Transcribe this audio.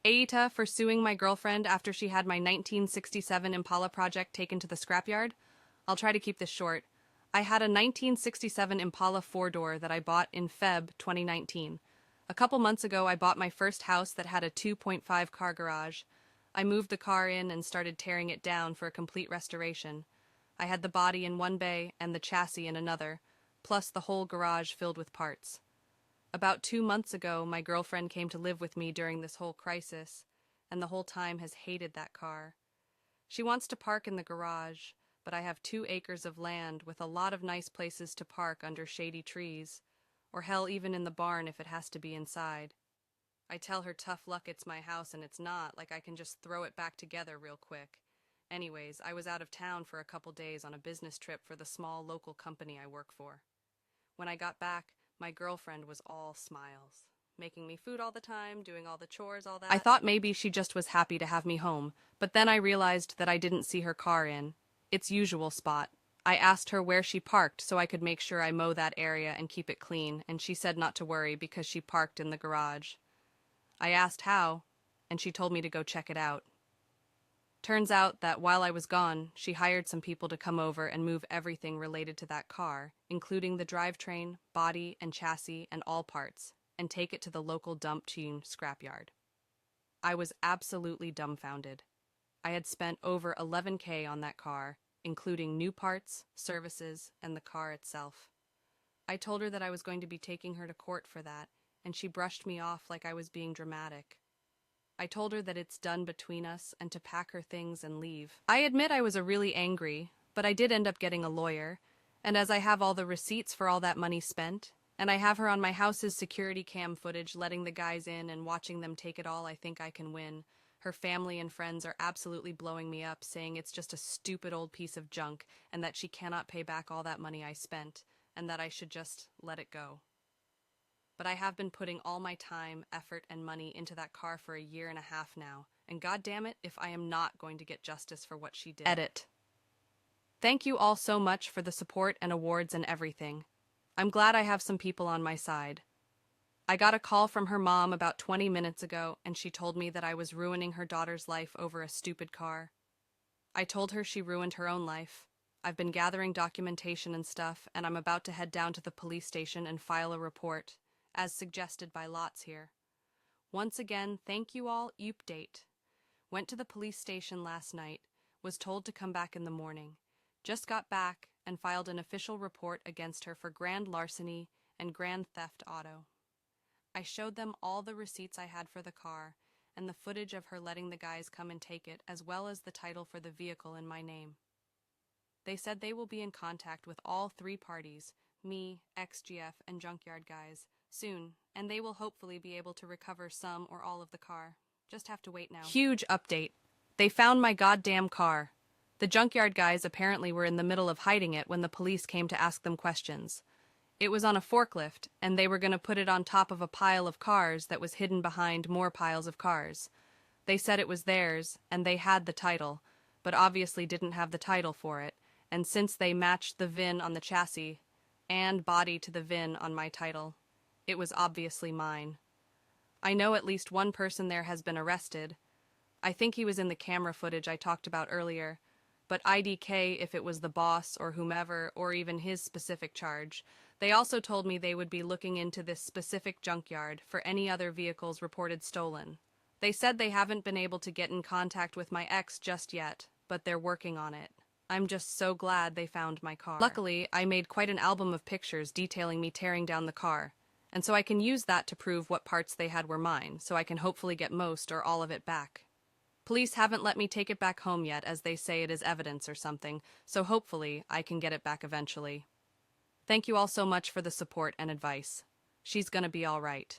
Aita for suing my girlfriend after she had my 1967 Impala project taken to the scrapyard. I'll try to keep this short. I had a 1967 Impala four-door that I bought in Feb 2019. A couple months ago, I bought my first house that had a 2.5 car garage. I moved the car in and started tearing it down for a complete restoration. I had the body in one bay and the chassis in another, plus the whole garage filled with parts. About 2 months ago, my girlfriend came to live with me during this whole crisis, and the whole time has hated that car. She wants to park in the garage, but I have 2 acres of land with a lot of nice places to park under shady trees, or hell, even in the barn if it has to be inside. I tell her tough luck, it's my house and it's not, like I can just throw it back together real quick. Anyways, I was out of town for a couple days on a business trip for the small local company I work for. When I got back, my girlfriend was all smiles, making me food all the time, doing all the chores, all that. I thought maybe she just was happy to have me home, but then I realized that I didn't see her car in its usual spot. I asked her where she parked so I could make sure I mow that area and keep it clean, and she said not to worry because she parked in the garage. I asked how, and she told me to go check it out. Turns out that while I was gone, she hired some people to come over and move everything related to that car, including the drivetrain, body, and chassis, and all parts, and take it to the local dump tune scrapyard. I was absolutely dumbfounded. I had spent over $11,000 on that car, including new parts, services, and the car itself. I told her that I was going to be taking her to court for that, and she brushed me off like I was being dramatic. I told her that it's done between us and to pack her things and leave. I admit I was really angry, but I did end up getting a lawyer, and as I have all the receipts for all that money spent, and I have her on my house's security cam footage letting the guys in and watching them take it all, I think I can win. Her family and friends are absolutely blowing me up, saying it's just a stupid old piece of junk and that she cannot pay back all that money I spent, and that I should just let it go. But I have been putting all my time, effort, and money into that car for 1.5 years now, and goddamn it if I am not going to get justice for what she did. Edit. Thank you all so much for the support and awards and everything. I'm glad I have some people on my side. I got a call from her mom about 20 minutes ago, and she told me that I was ruining her daughter's life over a stupid car. I told her she ruined her own life. I've been gathering documentation and stuff, and I'm about to head down to the police station and file a report, as suggested by Lots here. Once again, thank you all. Update. Went to the police station last night, was told to come back in the morning. Just got back and filed an official report against her for grand larceny and grand theft auto. I showed them all the receipts I had for the car and the footage of her letting the guys come and take it, as well as the title for the vehicle in my name. They said they will be in contact with all 3 parties, me, XGF, and Junkyard Guys, soon, and they will hopefully be able to recover some or all of the car. Just have to wait now. Huge update. They found my goddamn car. The Junkyard Guys apparently were in the middle of hiding it when the police came to ask them questions. It was on a forklift, and they were going to put it on top of a pile of cars that was hidden behind more piles of cars. They said it was theirs, and they had the title, but obviously didn't have the title for it, and since they matched the VIN on the chassis and body to the VIN on my title, it was obviously mine. I know at least one person there has been arrested. I think he was in the camera footage I talked about earlier, but IDK if it was the boss or whomever or even his specific charge. They also told me they would be looking into this specific junkyard for any other vehicles reported stolen. They said they haven't been able to get in contact with my ex just yet, but they're working on it. I'm just so glad they found my car. Luckily, I made quite an album of pictures detailing me tearing down the car, and so I can use that to prove what parts they had were mine, so I can hopefully get most or all of it back. Police haven't let me take it back home yet, as they say it is evidence or something, so hopefully I can get it back eventually. Thank you all so much for the support and advice. She's gonna be all right.